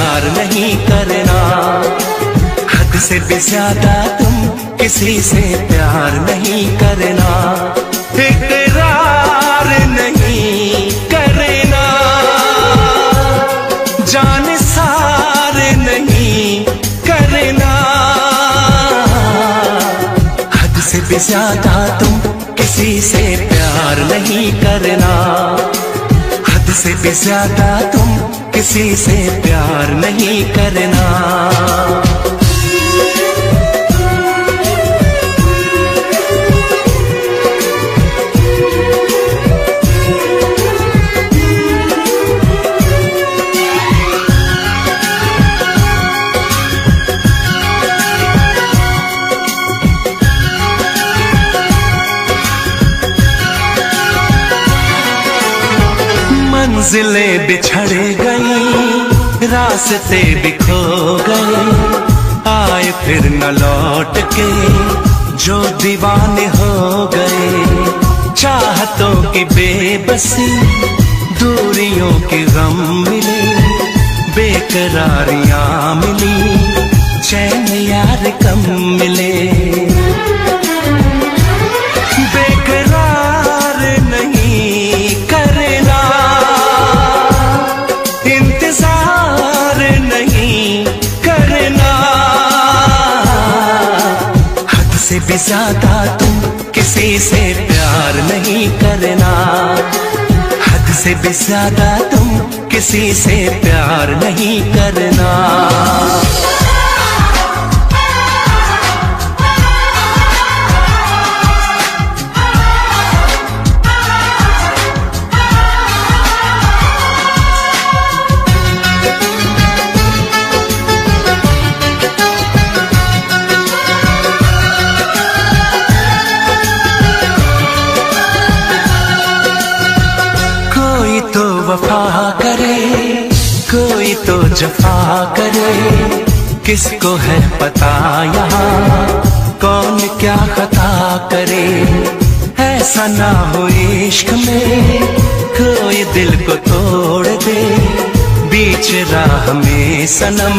प्यार नहीं करना, हद से भी ज्यादा तुम किसी से प्यार नहीं करना, इकरार नहीं करना, जान सार नहीं करना, हद से भी ज्यादा तुम किसी से प्यार नहीं करना, हद से भी ज्यादा तुम किसी से प्यार नहीं करना। मंजिलें बिछड़ गई, रास्ते भी खो गए, आए फिर न लौट के जो दीवाने हो गए, चाहतों की बेबसी दूरियों के गम मिले, बेकरारियां मिली चैन यार कम मिले, बेकरार नहीं करना, इंतजार नहीं करना, हद से भी ज्यादा तुम किसी से प्यार नहीं करना, हद से भी ज्यादा तुम किसी से प्यार नहीं करना। वफा करे कोई तो जफा करे, किसको है पता यहाँ कौन क्या खता करे, ऐसा ना हो इश्क में कोई दिल को तोड़ दे, बीच राह में सनम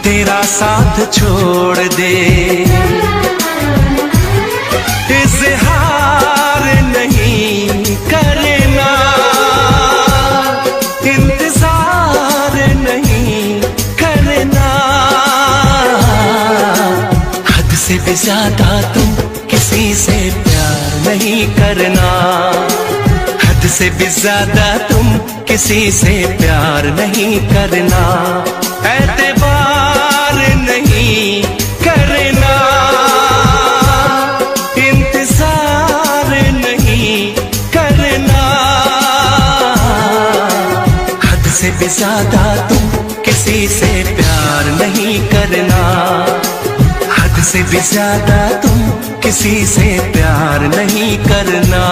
तेरा साथ छोड़ दे, इज़हार नहीं करना, इंतजार नहीं करना, हद से भी ज्यादा तुम किसी से प्यार नहीं करना, हद से भी ज्यादा तुम किसी से प्यार नहीं करना, एतबार नहीं करना, इंतजार नहीं करना, हद से भी ज्यादा तुम किसी से प्यार नहीं करना, हद से भी ज्यादा तुम किसी से प्यार नहीं करना।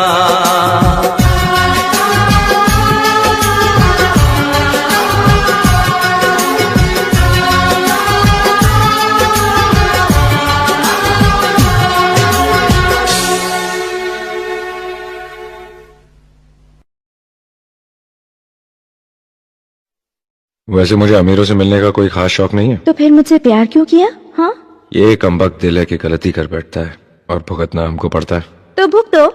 वैसे मुझे अमीरों से मिलने का कोई खास शौक नहीं है। तो फिर मुझसे प्यार क्यों किया? हाँ, ये कमबख्त दिल है कि गलती कर बैठता है और भुगतना हमको पड़ता है। तो भुगतो।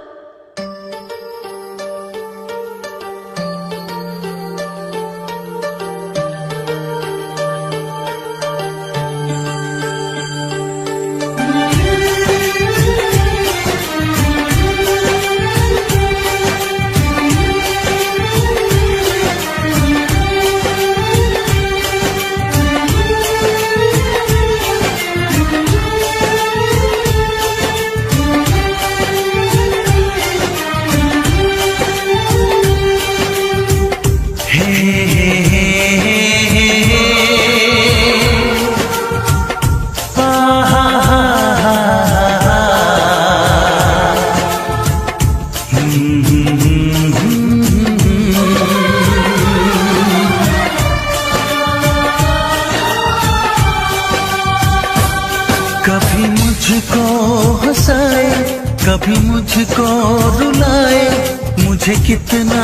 कभी मुझको हंसाए, कभी मुझको रुलाए, मुझे कितना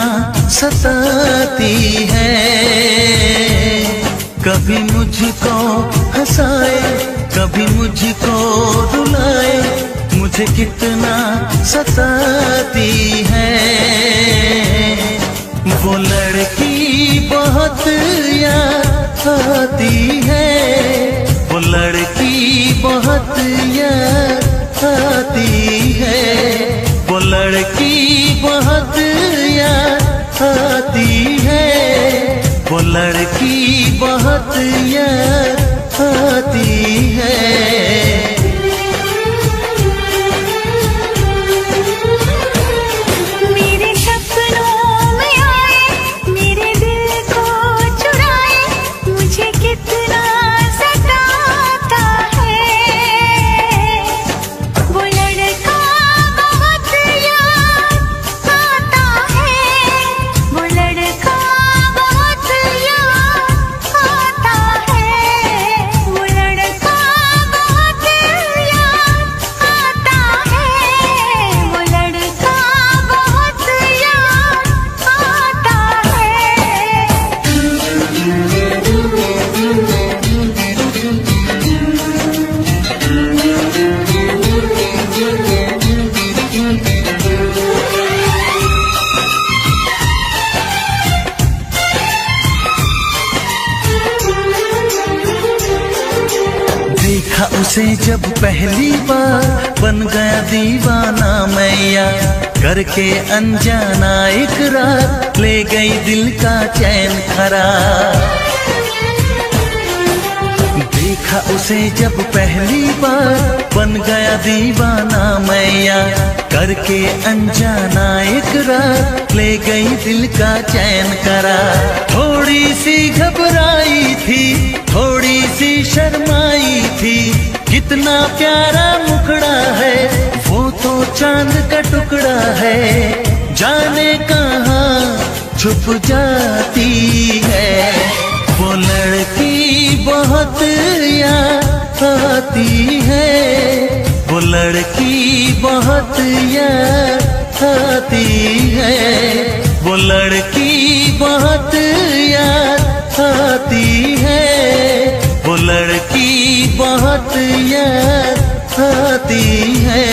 सताती है। कभी मुझको हंसाए, कभी मुझको रुलाए, मुझे कितना सताती है। वो लड़की बहुत याद आती है, वो लड़की बहुत याद आती है, वो लड़की बहुत याद आती है, वो लड़की बहुत याद आती है। देखा उसे जब पहली बार, बन गया दीवाना मैया, करके अनजाना इकरार, ले गई दिल का चैन करार। देखा उसे जब पहली बार, बन गया दीवाना मैया, करके अनजाना इकरार, ले गई दिल का चैन करार। थोड़ी सी घबराई थी, थोड़ी सी शर्माई थी, कितना प्यारा मुखड़ा है, वो तो चांद का टुकड़ा है, जाने कहाँ छुप जाती है। वो लड़की बहुत याद आती है, वो लड़की बहुत याद आती है, वो लड़की बहुत याद आती है, वो लड़की बहुत याद आती है।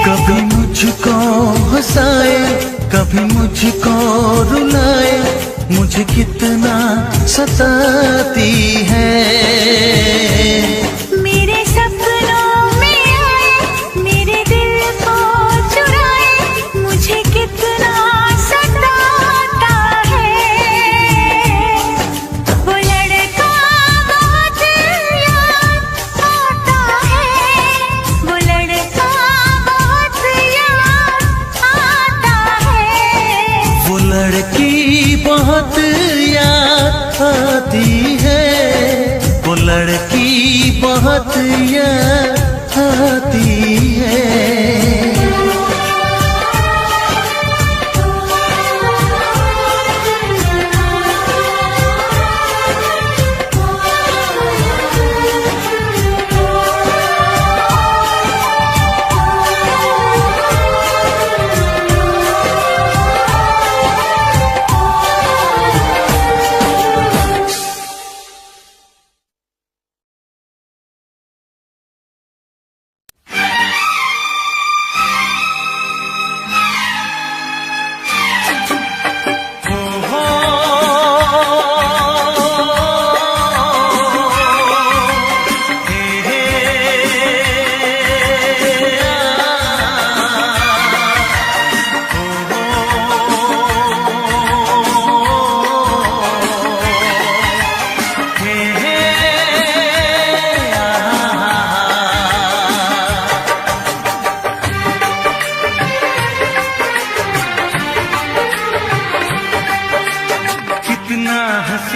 कभी मुझको हंसाए, कभी मुझको रुलाए, मुझे कितना सताती है। मेरे सपनों में आए, मेरे दिल को चुराए, मुझे कितना सताता है। वो लड़का बहुत याद आता है, वो लड़का बहुत याद आता है। वो लड़की बहुत याद आती है, वो लड़की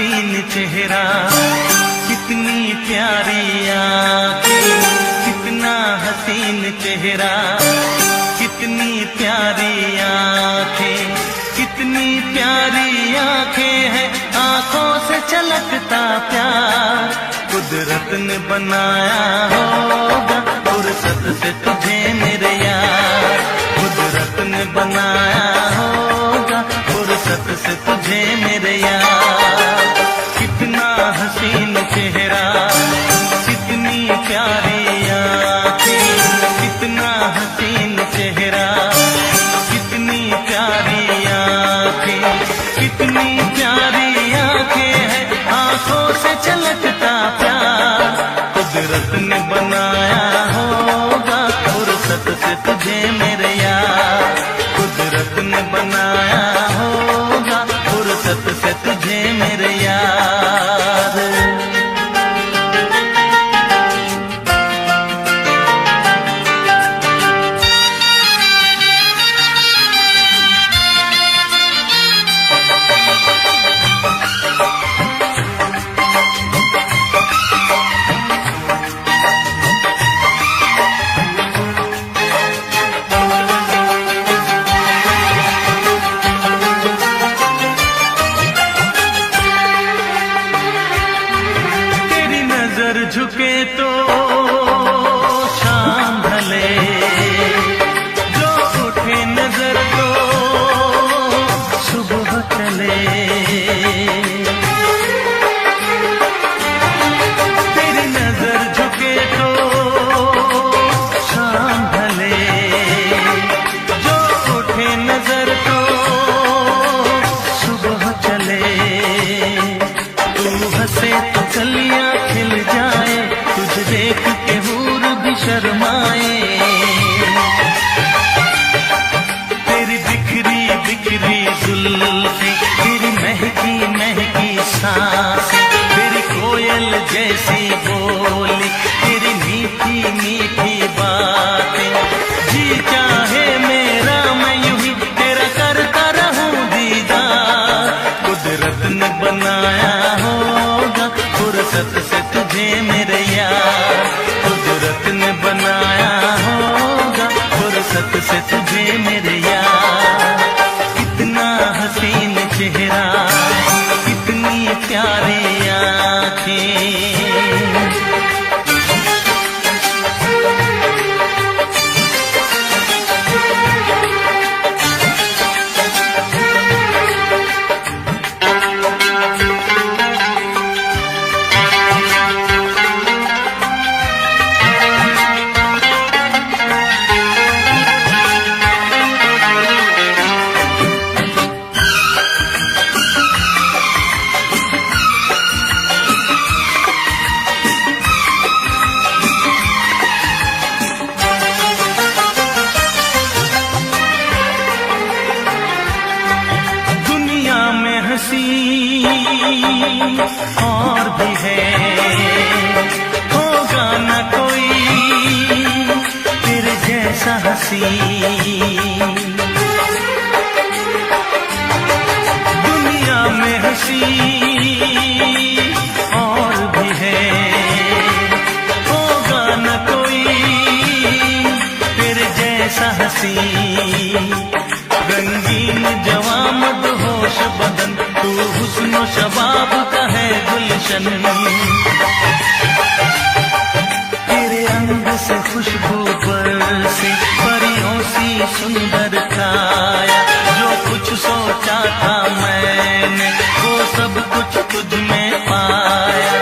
हसीन चेहरा, कितनी प्यारी आँखें, कितना हसीन चेहरा, कितनी प्यारी आँखें, कितनी प्यारी आँखें हैं, आँखों से छलकता प्यार कुदरत ने बनाया होगा, फुर्सत से तुझे मेरे यार, कुदरत ने बनाया होगा, फुर्सत से तुझे मेरे यार। कितना हसीन चेहरा, कितनी प्यारी आँखें, कितना हसीन चेहरा, कितनी प्यारी आँखें, कितनी प्यारी आँखें हैं, आँखों से छलकता प्यार कुदरत ने बनाया होगा, फुर्सत से तुझे मेरे यार, कुदरत ने बनाया होगा, फुर्सत से तुझे मेरे यार। झुके तो शाम ढले, जो उठे नजर तो सुबह चले, तेरी नजर झुके तो शाम ढले, जो उठे नजर तो सुबह चले, तू हंसे तो कलियां खिल जाए, तुझे देख के हूर भी शर्माए, तेरी बिखरी बिखरी जुल्फें, तेरी महकी महकी सांसें, तेरी कोयल जैसी बोली, तेरी मीठी मीठी बातें, जी चाहे मेरा मैं यूं ही तेरा करता रहूं दीदार, कुदरत ने बनाया होगा, फुर्सत से तुझे मेरे यार, कुदरत ने बनाया होगा, फुर्सत से तुझे मेरे यार। कितना हसीन चेहरा, कितनी प्यारी आँखें, हंसी और भी है, होगा न कोई तेरे जैसा हंसी, दुनिया में हंसी और भी है, होगा न कोई तेरे जैसा हंसी, रंगीन जवां मदहोश बदन, तू हुस्न शबाब का है गुलशन, तेरे अंग से खुशबू बरसे, परियों सी सुंदर काया, जो कुछ सोचा था मैंने वो सब कुछ तुझ में पाया,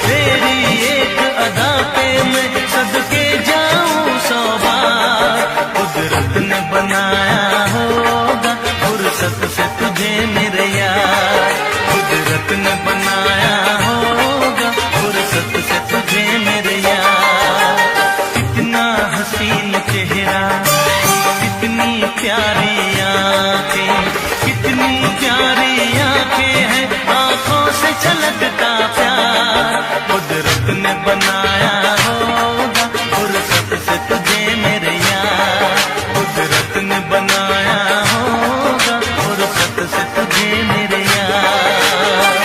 तेरी एक अदा पे मैं सदके जाऊं 100 बार, कुदरत ने बनाया होगा, फुर्सत से तुझे मेरे यार, कुदरत ने बनाया होगा, फुर्सत से तुझे मेरे यार। कितना हसीन चेहरा, कितनी प्यारी आँखें, कितनी प्यारी आँखें हैं, आँखों से छलकता प्यार कुदरत ने बनाया होगा, फुर्सत से तुझे मेरे यार, कुदरत ने बनाया होगा, फुर्सत से तुझे मेरे यार।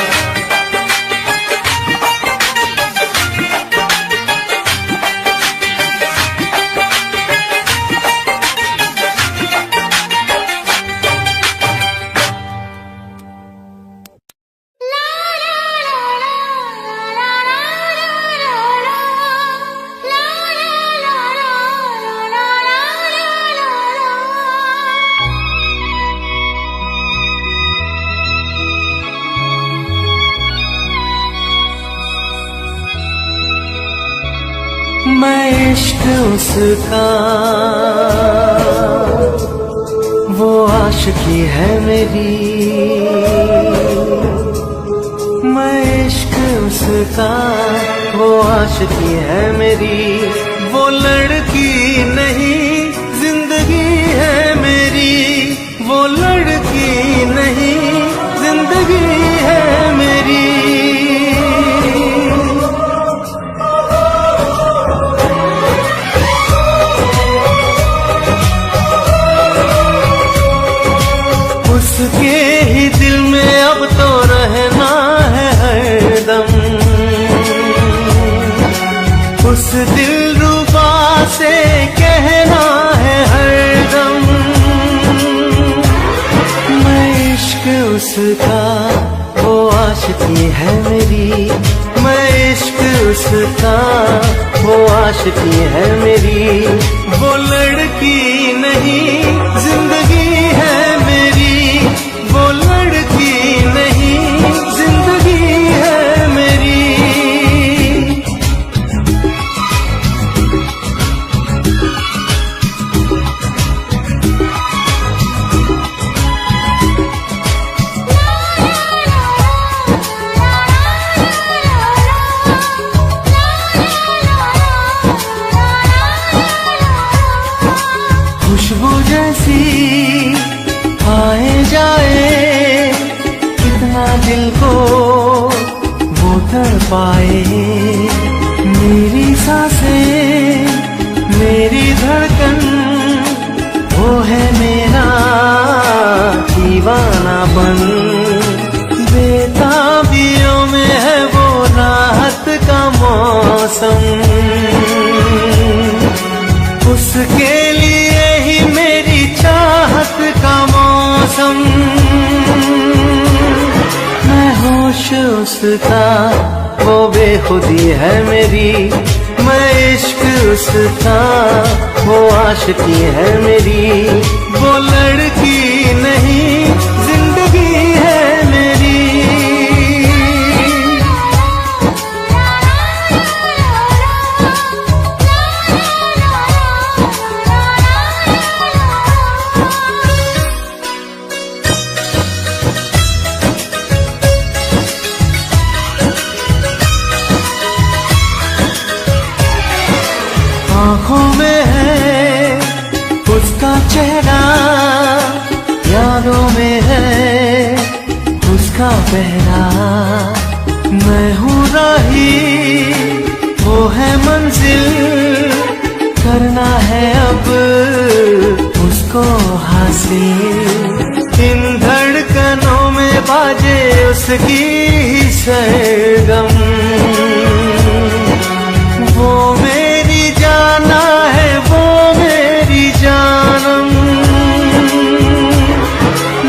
इश्क उसका वो आशिकी है मेरी, मैं इश्क उसका वो आशिकी है मेरी। वो लड़की नहीं जिंदगी है मेरी, वो लड़की नहीं जिंदगी है मेरी। उसके ही दिल में अब तो रहना है हरदम, उस दिलरुबा से कहना है हरदम, मैं इश्क उसका वो आशिकी है मेरी, मैं इश्क उसका वो आशिकी है मेरी। वो लड़की नहीं जिंदगी है मेरी, वो लड़की नहीं जिंदगी है मेरी। खुशबू जैसी आए जाए कितना दिल को वो तड़पाए, मेरी सांसें मेरी धड़कन वो है मेरा दीवानापन। बेताबियों में है वो राहत का मौसम, उसके लिए ही मेरी चाहत का मौसम। मैं होश उसका वो बेखुदी है मेरी, मैं इश्क उसका वो आशिकी है मेरी। वो लड़की नहीं जिंदगी है मेरी। आँखों में है उसका चेहरा, यादों में है उसका पहरा। मैं हूँ राही वो है मंजिल, करना है अब उसको हासिल। इन धड़कनों में बाजे उसकी ही सरगम, वो मेरी जाना है वो मेरी जानम।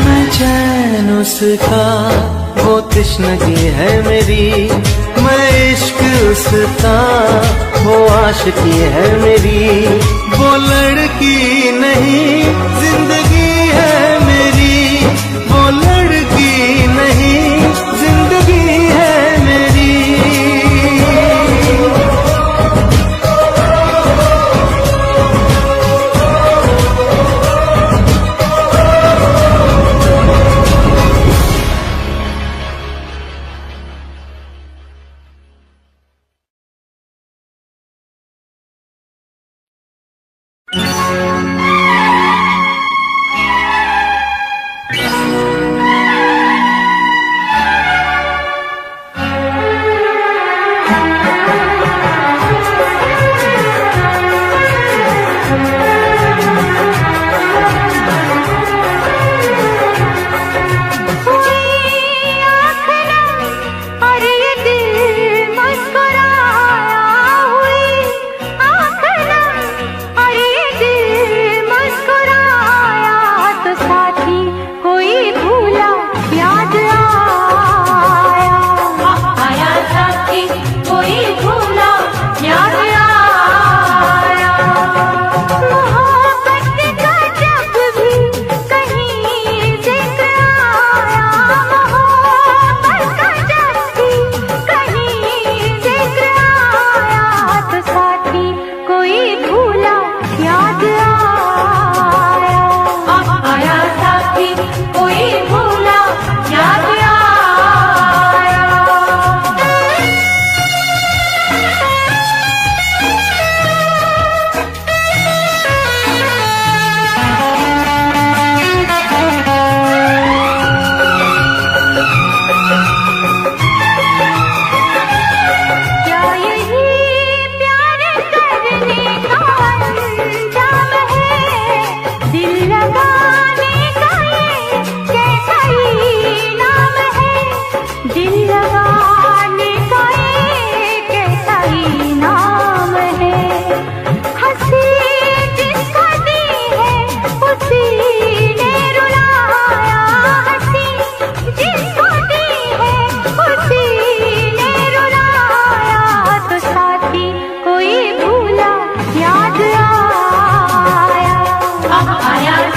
मैं चैन उसका वो तृष्णगी है मेरी, मैं इश्क उसका वो आशिकी है मेरी। वो लड़की नहीं जिंदगी है मेरी, वो लड़की नहीं जिंदगी है मेरी।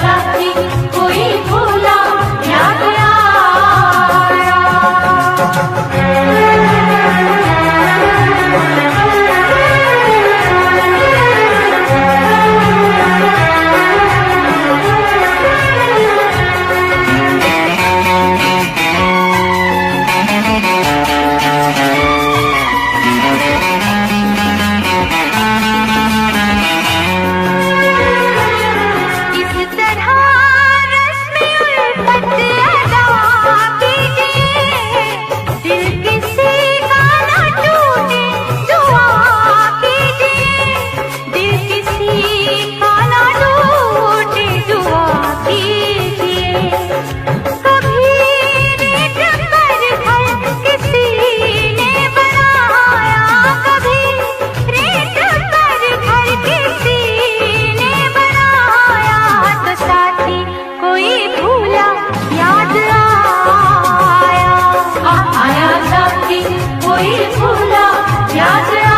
साथी कोई भूला याद आया। इस तरह रस्में उल्फत अदा कीजिए, दिल किसी का न टूटे दुआ कीजिए, दिल किसी का न टूटे दुआ कीजिए। कभी रेत पर घर किसी ने बनाया, कभी रेत पर घर किसी ने बनाया, तो साथी कोई भूला याद आया। आया साथी कोई भूला याद आया।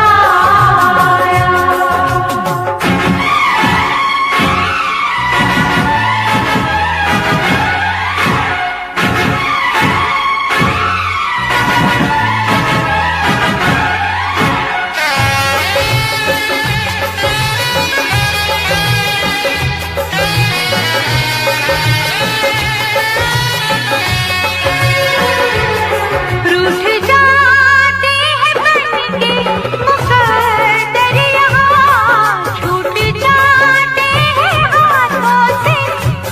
रूठ जाते हैं बनके मुकद्दर यहाँ, छूट जाते हैं हाथों से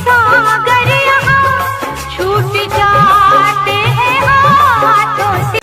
सागर यहाँ, छूट जाते हैं हाथों से।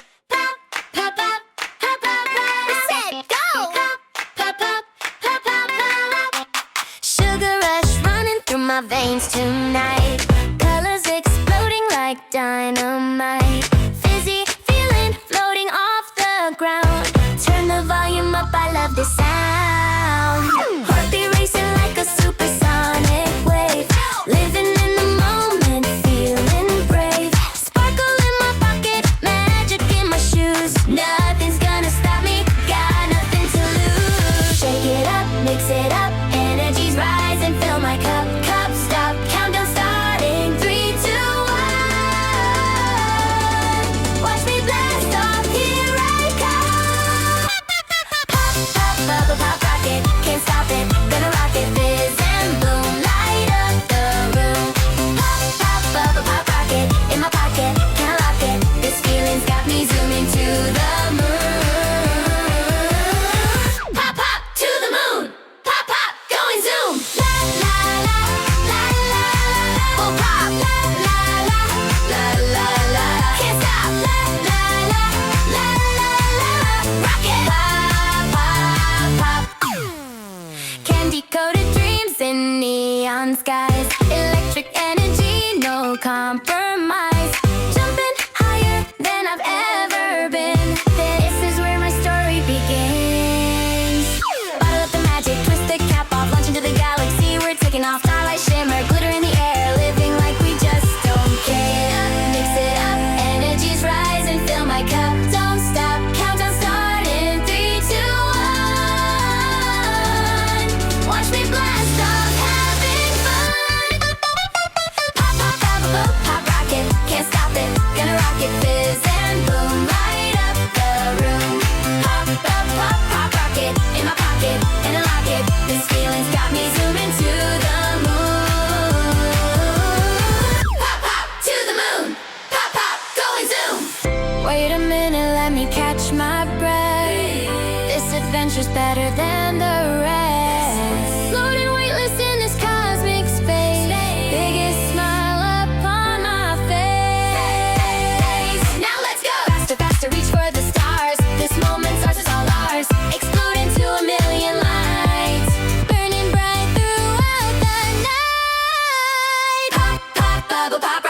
Sugar rush running through my veins tonight. Colors exploding like dynamite. Fizzy feeling floating off the ground. Turn the volume up, I love this sound. Heartbeat racing like a supersonic wave. Living in the moment, feeling brave. Sparkle in my pocket, magic in my shoes. Nothing's gonna stop me, got nothing to lose. Shake it up, mix it up, energies rise and fill my cup. Cup stop, countdown starting, 3, 2, 1. Watch me blast off, here I come. Pop, pop, bubble pop rocket, can't stop it, gonna rock it. Fizz and boom, light up the room. Pop, pop, bubble pop rocket, in my pocket, can't lock it. This feeling's got me zooming to the moon. Pop, pop, to the moon. Pop, pop, going zoom. La, la, la, la, la, la. Oh, pop. La, la, la, la, la, la. Can't stop. La, la, la, la, la, la. Rock it. Pop, pop, pop. Candy-coated dreams in neon skies. Electric energy, no compromise. Jumping higher than I've ever been. This is where my story begins. Bottle up the magic, twist the cap off, launch into the galaxy. We're taking off, starlight shimmer, glitter in the air, living like we just don't care. Mix it up, energies rise and fill my cup. Don't stop, countdown starting, 3, 2, 1. Watch me blast off, having fun. Pop, pop, pop, pop, pop rocket, can't stop it, gonna rock it. Fizz and boom, light up the room. Pop, pop, pop, pop rocket, in my pocket, and I lock it. This feeling's got me zooming to the moon. Pop, pop, to the moon. Pop, pop, going zoom. Wait a minute, let me catch my breath. This adventure's better than the rest. Floating weightless in this cosmic space. Biggest smile upon my face. Now let's go. Faster, faster, reach for the stars. This moment's ours, is all ours. Explode into a million lights. Burning bright throughout the night. Pop, pop, bubble pop